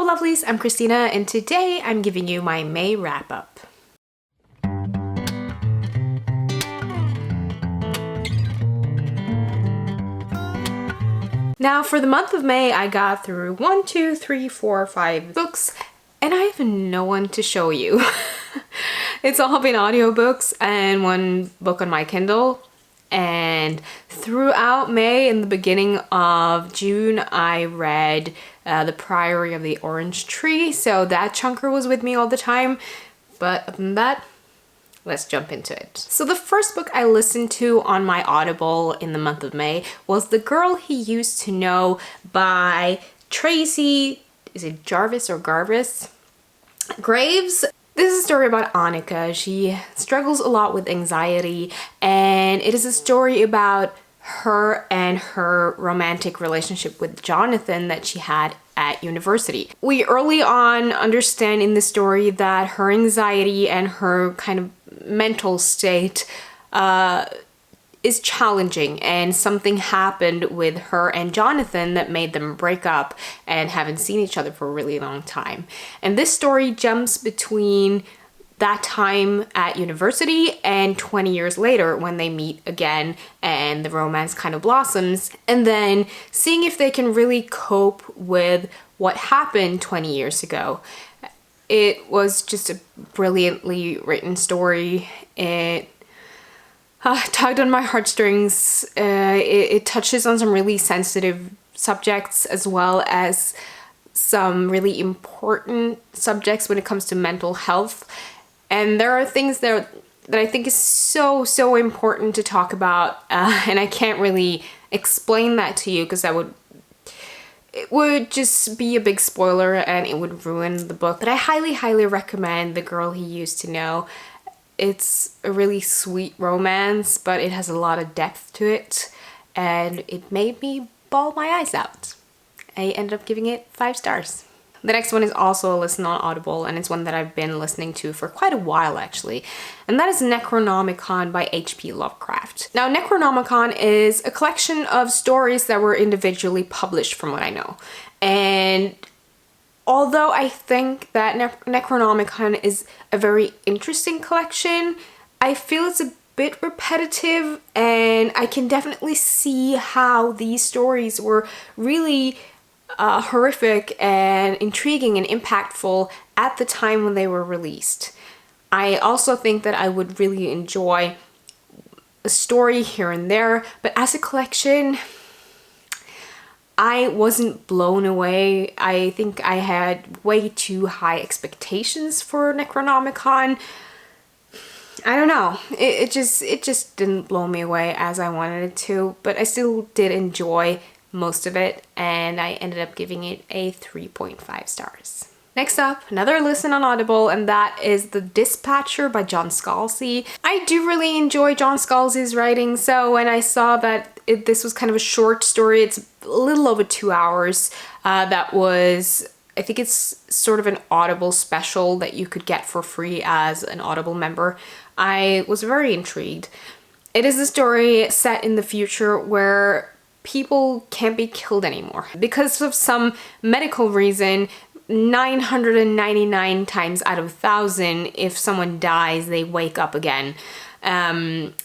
Hello lovelies, I'm Christina and today I'm giving you my May wrap-up. Now for the month of May, I got through 1, 2, 3, 4, 5 books and I have no one to show you. It's all been audiobooks and one book on my Kindle. And throughout May and the beginning of June, I read The Priory of the Orange Tree. So that chunker was with me all the time. But other than that, let's jump into it. So the first book I listened to on my Audible in the month of May was The Girl He Used to Know by Tracey, is it Jarvis or Garvis? Graves. This is a story about Annika. She struggles a lot with anxiety and it is a story about her and her romantic relationship with Jonathan that she had at university. We early on understand in the story that her anxiety and her kind of mental state is challenging and something happened with her and Jonathan that made them break up and haven't seen each other for a really long time. And this story jumps between that time at university and 20 years later when they meet again and the romance kind of blossoms, and then seeing if they can really cope with what happened 20 years ago. It was just a brilliantly written story. It tugged on my heartstrings. It touches on some really sensitive subjects as well as some really important subjects when it comes to mental health. And there are things that I think is so important to talk about, and I can't really explain that to you because it would just be a big spoiler and it would ruin the book. But I highly recommend The Girl He Used to Know. It's a really sweet romance, but it has a lot of depth to it and it made me bawl my eyes out. I ended up giving it 5 stars. The next one is also a listen on Audible and it's one that I've been listening to for quite a while actually, and that is Necronomicon by H.P. Lovecraft. Now Necronomicon is a collection of stories that were individually published from what I know, and although I think that Necronomicon is a very interesting collection, I feel it's a bit repetitive and I can definitely see how these stories were really horrific and intriguing and impactful at the time when they were released. I also think that I would really enjoy a story here and there, but as a collection, I wasn't blown away. I think I had way too high expectations for Necronomicon. I don't know. It just didn't blow me away as I wanted it to, but I still did enjoy most of it and I ended up giving it a 3.5 stars. Next up, another listen on Audible, and that is The Dispatcher by John Scalzi. I do really enjoy John Scalzi's writing, so when I saw that this was kind of a short story, it's a little over 2 hours, that was, I think it's sort of an Audible special that you could get for free as an Audible member. I was very intrigued. It is a story set in the future where people can't be killed anymore. Because of some medical reason, 999 times out of 1,000, if someone dies, they wake up again. And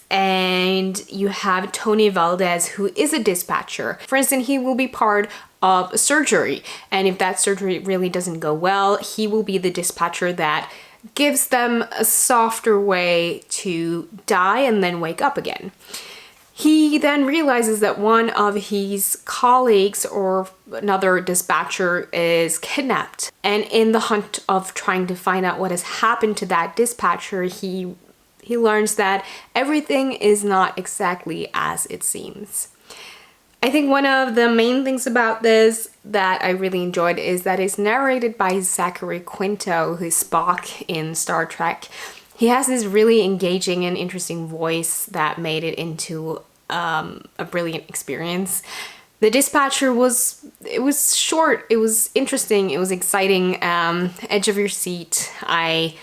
you have Tony Valdez, who is a dispatcher. For instance, he will be part of a surgery, and if that surgery really doesn't go well, he will be the dispatcher that gives them a softer way to die and then wake up again. He then realizes that one of his colleagues or another dispatcher is kidnapped. And in the hunt of trying to find out what has happened to that dispatcher, he learns that everything is not exactly as it seems. I think one of the main things about this that I really enjoyed is that it's narrated by Zachary Quinto, who's Spock in Star Trek. He has this really engaging and interesting voice that made it into a brilliant experience. The Dispatcher was short, it was interesting, it was exciting, edge of your seat. I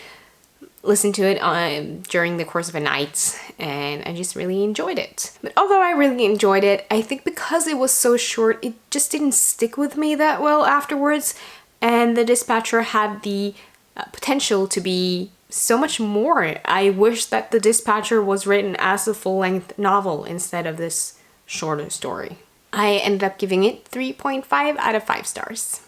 listened to it during the course of a night and I just really enjoyed it. But although I really enjoyed it, I think because it was so short, it just didn't stick with me that well afterwards. and The Dispatcher had the potential to be so much more. I wish that The Dispatcher was written as a full-length novel instead of this shorter story. I ended up giving it 3.5 out of 5 stars.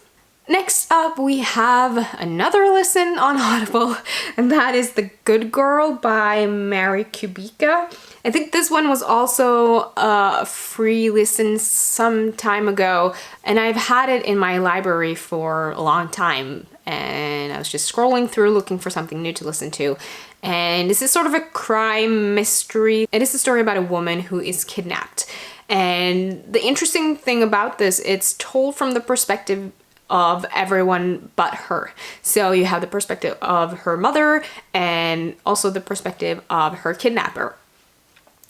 Next up, we have another listen on Audible, and that is The Good Girl by Mary Kubica. I think this one was also a free listen some time ago, and I've had it in my library for a long time, and I was just scrolling through looking for something new to listen to. And this is sort of a crime mystery. It is a story about a woman who is kidnapped. And the interesting thing about this, it's told from the perspective of everyone but her. So you have the perspective of her mother and also the perspective of her kidnapper,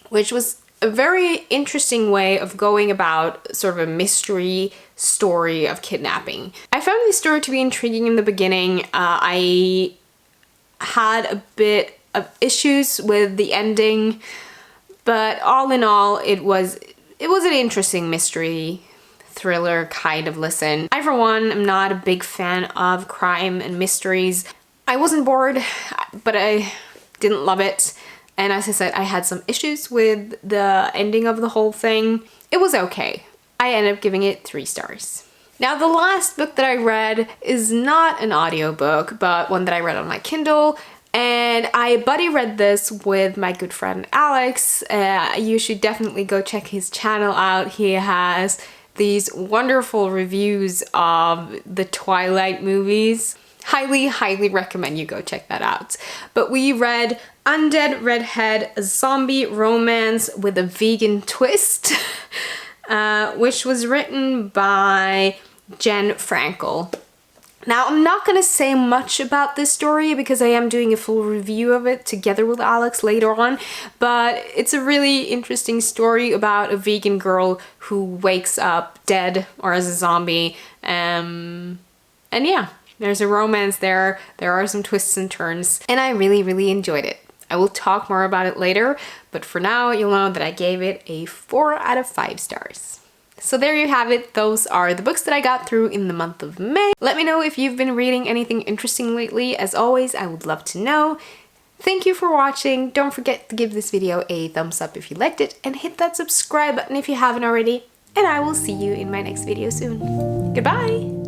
which was a very interesting way of going about sort of a mystery story of kidnapping. I found this story to be intriguing in the beginning. I had a bit of issues with the ending, but all in all, it was an interesting mystery thriller kind of listen. I, for one, am not a big fan of crime and mysteries. I wasn't bored, but I didn't love it. And as I said, I had some issues with the ending of the whole thing. It was okay. I ended up giving it 3 stars. Now, the last book that I read is not an audiobook, but one that I read on my Kindle. And I buddy read this with my good friend Alex. You should definitely go check his channel out. He has these wonderful reviews of the Twilight movies. Highly, highly recommend you go check that out. But we read Undead Redhead, a zombie romance with a vegan twist, which was written by Jen Frankel. Now, I'm not going to say much about this story because I am doing a full review of it together with Alex later on, but it's a really interesting story about a vegan girl who wakes up dead or as a zombie, and yeah, there's a romance there, there are some twists and turns, and I really, really enjoyed it. I will talk more about it later, but for now, you'll know that I gave it a 4 out of 5 stars. So there you have it. Those are the books that I got through in the month of May. Let me know if you've been reading anything interesting lately. As always, I would love to know. Thank you for watching. Don't forget to give this video a thumbs up if you liked it and hit that subscribe button if you haven't already. And I will see you in my next video soon. Goodbye!